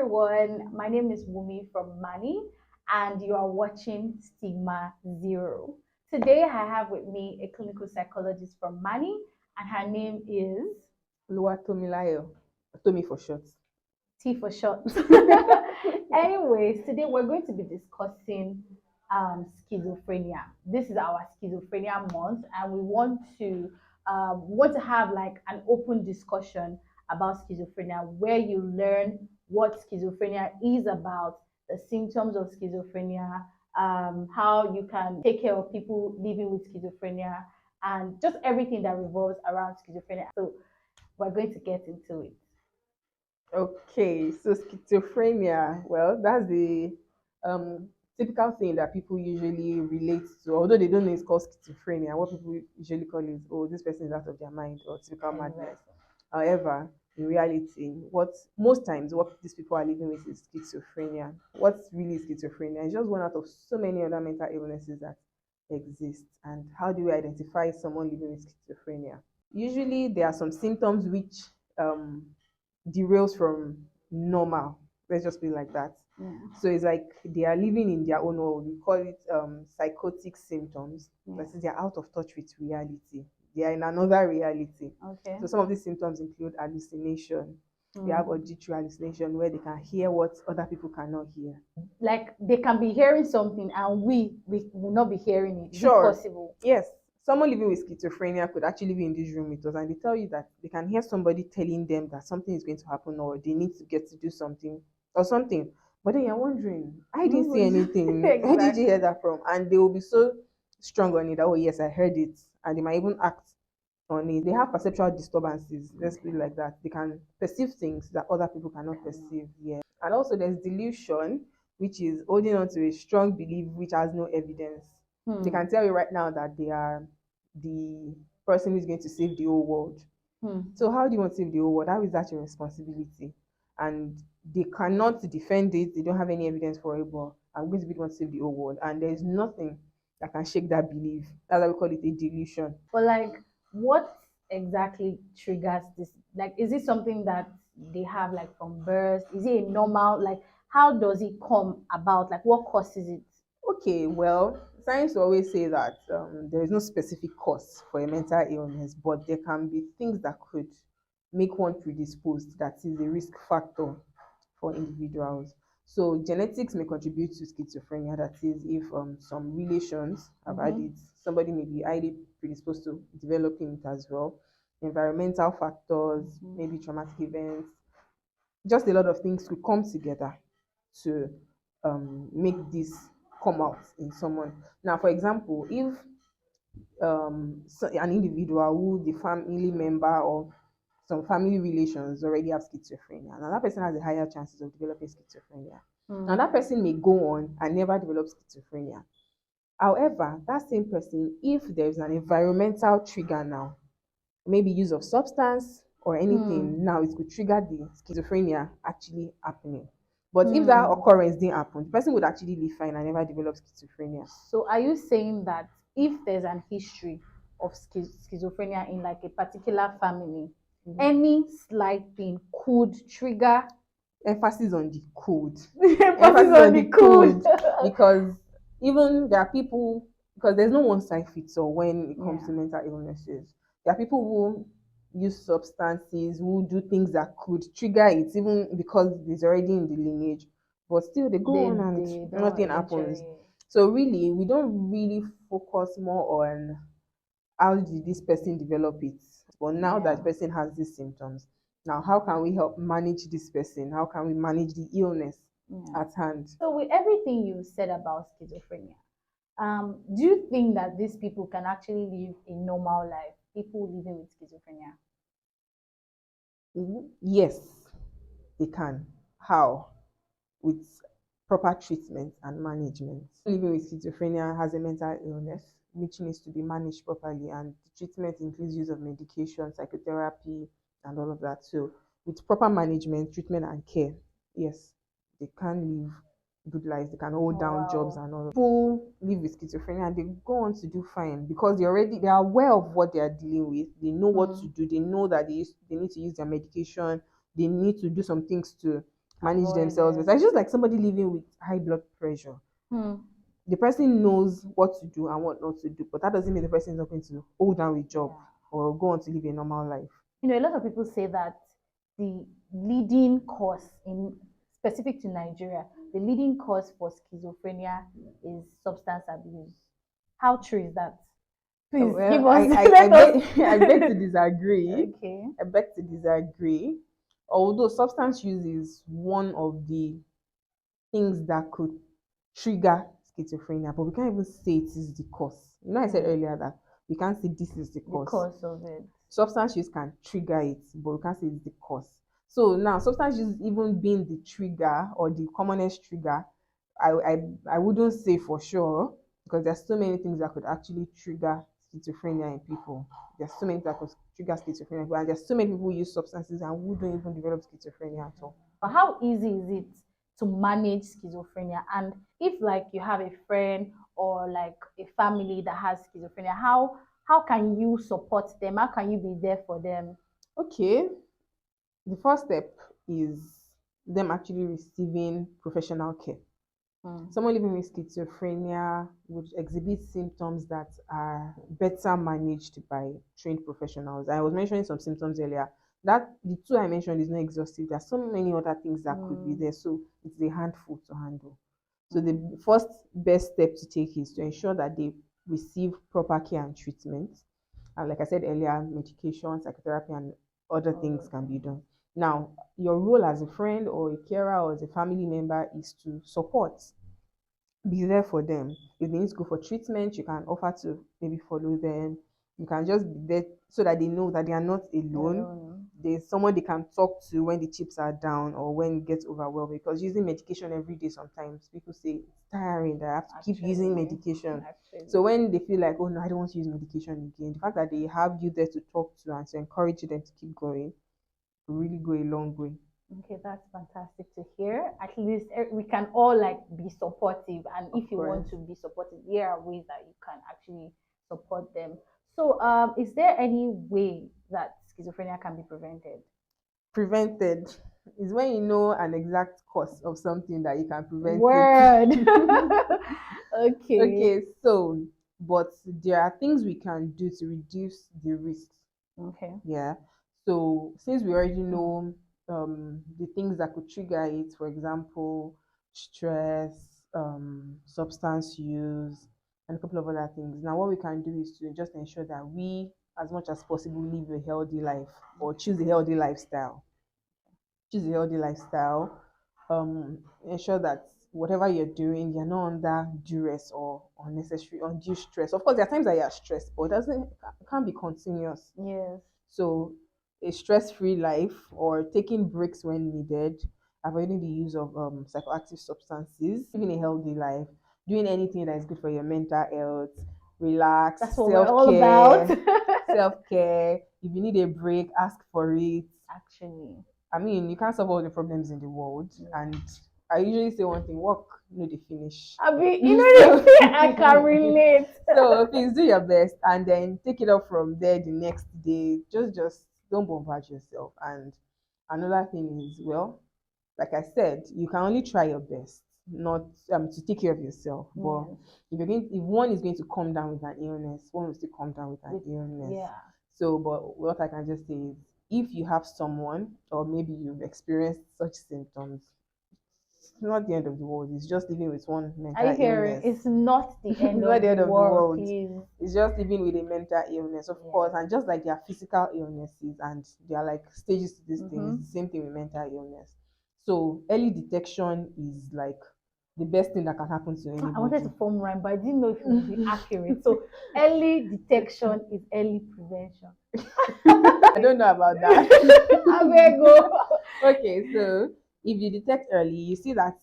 everyone. My name is Wumi from Mani, and you are watching Stigma Zero. Today, I have with me a clinical psychologist from Mani, and her name is Tomilayo, Tomi for short. T for short. Anyways, today we're going to be discussing schizophrenia. This is our schizophrenia month, and we want to have like an open discussion about schizophrenia, where you learn what schizophrenia is about, the symptoms of schizophrenia, how you can take care of people living with schizophrenia, and just everything that revolves around schizophrenia. So we're going to get into it. Okay, so schizophrenia, well, that's the um, typical thing that people usually relate to, although they don't know it's called schizophrenia. What people usually call is, oh, this person is out of their mind or typical madness. Exactly. However, in reality, what most times what these people are living with is schizophrenia. What's really schizophrenia? It's just one out of so many other mental illnesses that exist. And how do we identify someone living with schizophrenia? Usually, there are some symptoms which um, derails from normal. Let's just be like that. Yeah. So it's like they are living in their own world. We call it psychotic symptoms. Yeah. That is, they are out of touch with reality. They are in another reality. Okay. So some of these symptoms include hallucination. We have Mm. auditory hallucination where they can hear what other people cannot hear. Like they can be hearing something and we will not be hearing it. Is it Sure. possible? Yes. Someone living with schizophrenia could actually be in this room with us and they tell you that they can hear somebody telling them that something is going to happen or they need to get to do something or something. But then you're wondering, I didn't see anything. Where did you hear that from? And they will be so strong on it that, oh, yes, I heard it. And they might even act on it. They have perceptual disturbances. Let's put it like that. They can perceive things that other people cannot perceive. Yeah. And also there's delusion, which is holding on to a strong belief which has no evidence. They Hmm. can tell you right now that they are the person who's going to save the whole world. Hmm. So how do you want to save the whole world? How is that your responsibility? And they cannot defend it. They don't have any evidence for it, but I'm going to be the one to save the whole world. And there's nothing that can shake that belief. That's why we call it a delusion. But like what exactly triggers this? Like is it something that they have like from birth? Is it a normal like how does it come about? Like what causes it? Okay, well, science will always say that there is no specific cause for a mental illness, but there can be things that could make one predisposed that is a risk factor for individuals. So genetics may contribute to schizophrenia. That is, if some relations have had it, somebody may be highly predisposed to developing it as well. Environmental factors, maybe traumatic events, just a lot of things could come together to make this come out in someone. Now, for example, if an individual who the family member or some family relations already have schizophrenia, and that person has a higher chances of developing schizophrenia. Now, that person may go on and never develop schizophrenia. However, that same person, if there's an environmental trigger now, maybe use of substance or anything, now it could trigger the schizophrenia actually happening. But if that occurrence didn't happen, the person would actually live fine and never develop schizophrenia. So are you saying that if there's an history of schizophrenia in like a particular family, any slight thing could trigger Emphasis on the code. emphasis on the code? Because even there are people, because there's no one size fits all when it comes to mental illnesses. There are people who use substances, who do things that could trigger it, even because it's already in the lineage. But still, they go on and nothing happens. So really, we don't really focus more on how did this person develop it. But now that person has these symptoms, now how can we help manage this person? How can we manage the illness at hand? So with everything you said about schizophrenia, do you think that these people can actually live a normal life? People living with schizophrenia. Yes, they can. How? With proper treatment and management. Living with schizophrenia has a mental illness which needs to be managed properly, and the treatment includes use of medication, psychotherapy, and all of that. So, with proper management, treatment, and care, yes, they can live good lives. They can hold down jobs and all. People live with schizophrenia and they go on to do fine because they are aware of what they are dealing with. They know what to do. They know that they need to use their medication. They need to do some things to manage Avoid themselves it. better. It's just like somebody living with high blood pressure. Hmm. The person knows what to do and what not to do, but that doesn't mean the person is not going to hold down a job Yeah. or go on to live a normal life. A lot of people say that the leading cause in specific to Nigeria, the leading cause for schizophrenia is substance abuse. How true is that? Please Well, give us I let us. beg, I beg to disagree. Okay. I beg to disagree. Although substance use is one of the things that could trigger schizophrenia, but we can't even say it is the cause. I said Hmm. earlier that we can't say this is the The cause. cause of it. Substance use can trigger it, but we can't say it's the cause. So now, substance use even being the trigger or the commonest trigger, I, I, I wouldn't say for sure because there's so many things that could actually trigger schizophrenia in people. There's so many that could trigger schizophrenia, and there's so many people who use substances and who don't even develop schizophrenia at all. But how easy is it to manage schizophrenia? And if like you have a friend or like a family that has schizophrenia, how can you support them? How can you be there for them? Okay, the first step is them actually receiving professional care. Mm. Someone living with schizophrenia would exhibit symptoms that are better managed by trained professionals. I was mentioning some symptoms earlier. That the two I mentioned is not exhaustive. There's so many other things that could be Mm. there, so it's a handful to handle. So Mm. the first best step to take is to ensure that they receive proper care and treatment. And like I said earlier, medication, psychotherapy, and other things can be done. Now, your role as a friend or a carer or as a family member is to support, be there for them. If they need to go for treatment, you can offer to maybe follow them. You can just be there so that they know that they are not alone. Alone. There's someone they can talk to when the chips are down or when it gets overwhelmed, because using medication every day sometimes people say it's tiring, that I have to keep using medication. So when they feel like, oh no, I don't want to use medication again, the fact that they have you there to talk to and to encourage them to keep going will really go a long way. Okay, that's fantastic to hear. At least we can all like be supportive, and Of if you want course. to be supportive, there are ways that you can actually support them. So, is there any way that schizophrenia can be prevented? Prevented is when you know an exact cause of something that you can prevent Word. it. Okay. Okay, so but there are things we can do to reduce the risks. Okay. Yeah. So since we already know the things that could trigger it, for example, stress, substance use, and a couple of other things. Now, what we can do is to just ensure that we, as much as possible, live a healthy life or choose a healthy lifestyle. Choose a healthy lifestyle. Ensure that whatever you're doing, you're not under duress or unnecessary undue stress. Of course, there are times that you're stressed, but it can't be continuous. Yes. So, a stress free life or taking breaks when needed, avoiding the use of psychoactive substances, living a healthy life, doing anything that is good for your mental health, relax, That's what we're self all about. care, self care. If you need a break, ask for it. Actually. I mean, you can't solve all the problems in the world. And I usually say one thing: work, no, they finish. I mean, So, I can relate. so please do your best and then take it up from there the next day. Just don't bombard yourself. And another thing is, well, like I said, you can only try your best, not to take care of yourself. But Yes. if one is going to come down with an illness, one will still come down with an illness. Yeah. So, but what I can just say is, if you have someone, or maybe you've experienced such symptoms, it's not the end of the world. It's just living with one Are mental you hearing? illness. It's not the It's end not of the the end of the world, world. please. It's just living with a mental illness, of course. Yes. And just like there are physical illnesses and there are like stages to this thing, Mm-hmm. it's the same thing with mental illness. So early detection is like the best thing that can happen to I wanted to anybody. form rhyme, but I didn't know if it would be accurate. So early detection is early prevention. I don't know about that. I go. Okay, so if you detect early, you see that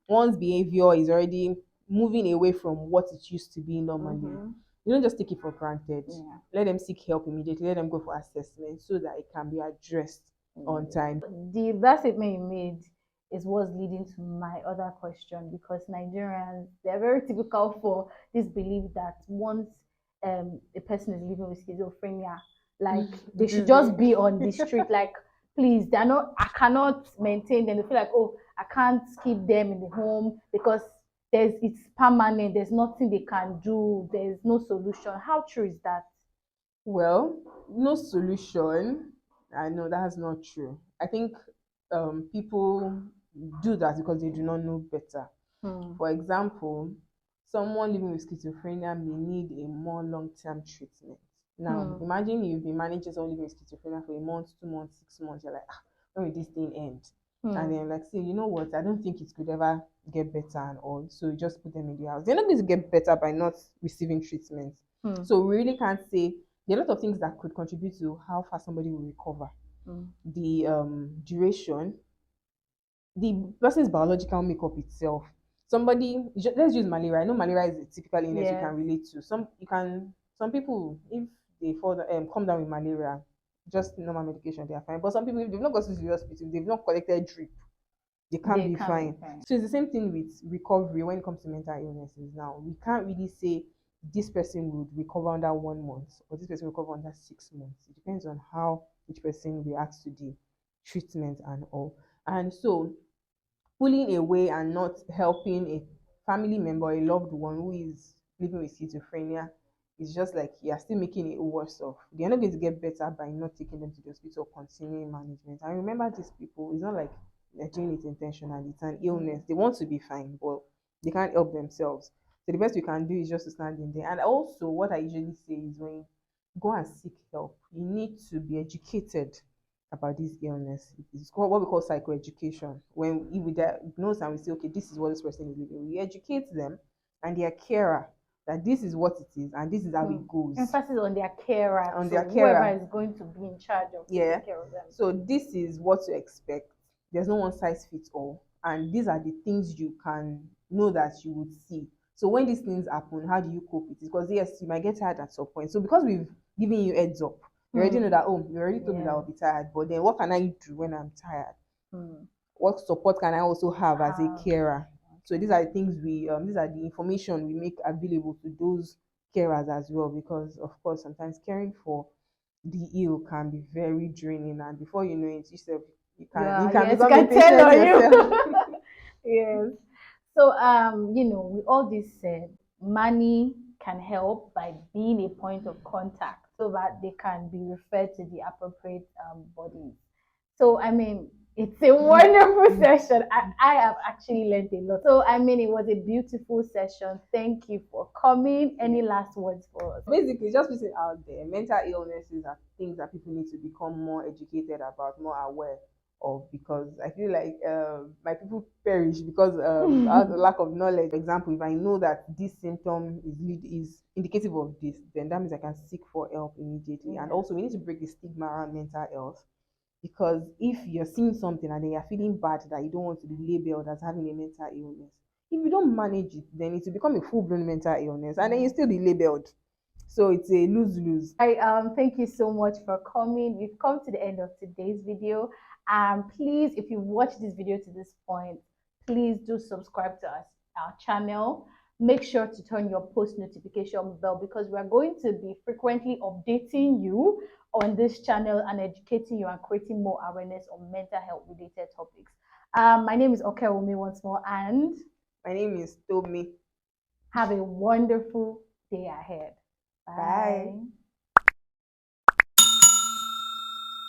one's behavior is already moving away from what it used to be normally. Mm-hmm. You don't just take it for granted. Yeah. Let them seek help immediately. Let them go for assessment so that it can be addressed on time. The last statement you made is what's leading to my other question, because Nigerians, they're very typical for this belief that once a person is living with schizophrenia, like they It should is just be on the street. Like please, they're not, I cannot maintain them. They feel like, oh, I can't keep them in the home because it's permanent, there's nothing they can do, there's no solution. How true is that? Well, no solution. I know that's not true. I think people do that because they do not know better. Hmm. For example, someone living with schizophrenia may need a more long-term treatment. Now, Hmm. imagine you've been managing someone living with schizophrenia for a month, 2 months, 6 months. You're like, ah, when will this thing end? And Hmm. then like say, you know what? I don't think it could ever get better and all. So you just put them in the house. They're not going to get better by not receiving treatment. Hmm. So we really can't say there are a lot of things that could contribute to how fast somebody will recover. Hmm. The duration, the person's biological makeup itself. Somebody, let's use malaria. I know malaria is a typical illness you Yes, can relate to. Some people, if they come down with malaria, just normal medication, they are fine. But some people, if they've not gone to the hospital, they've not collected drip, they can't they be can be fine. fine. So it's the same thing with recovery when it comes to mental illnesses. Now we can't really say this person would recover under 1 month or this person will recover under 6 months. It depends on how each person reacts to the treatment and all. And so pulling away and not helping a family member, a loved one who is living with schizophrenia, is just like you're still making it worse off. They're not going to get better by not taking them to the hospital or continuing management. And remember, these people, it's not like they're doing it intentionally. It's an illness. They want to be fine, but they can't help themselves. So the best we can do is just to stand in there. And also, what I usually say is when you go and seek help, you need to be educated about this illness. It's called what we call psychoeducation. When we diagnose and we say, okay, this is what this person is living, we educate them and their carer that this is what it is and this is how Hmm. it goes. Emphasis on their carer, On so their whoever carer, is going to be in charge of yeah. taking care of them. So this is what to expect. There's no one size fits all, and these are the things you can know that you would see. So when these things happen, how do you cope with it? Because yes, you might get tired at some point. So because we've given you heads up, you already know Hmm. that, oh, you already told me that Yeah. I'll be tired. But then what can I do when I'm tired? Hmm. What support can I also have as a Have. carer? So Okay. these are the things these are the information we make available to those carers as well, because of course sometimes caring for the ill can be very draining, and before you know it, you Yeah, can yes, you become a can tell patient on yourself. you. Yes. So, with all this said, money can help by being a point of contact so that they can be referred to the appropriate bodies. So, it's a wonderful session. I have actually learned a lot. So, it was a beautiful session. Thank you for coming. Yeah. Any last words for us? Basically, just put it out there. Mental illnesses are things that people need to become more educated about, more aware of, because I feel like my people perish because out of lack of knowledge. For example, if I know that this symptom is indicative of this, then that means I can seek for help immediately. And Yeah. also, we need to break the stigma around mental health, because if you're seeing something and then you're feeling bad that you don't want to be labeled as having a mental illness, if you don't manage it, then it will become a full-blown mental illness and then you still be labeled. So it's a lose-lose. Thank you so much for coming. We've come to the end of today's video. Please, if you watched this video to this point, please do subscribe to us, our channel. Make sure to turn your post notification bell because we are going to be frequently updating you on this channel and educating you and creating more awareness on mental health related topics. My name is Okewumi once more, and My name is Tomi. have a wonderful day ahead. Bye. Bye.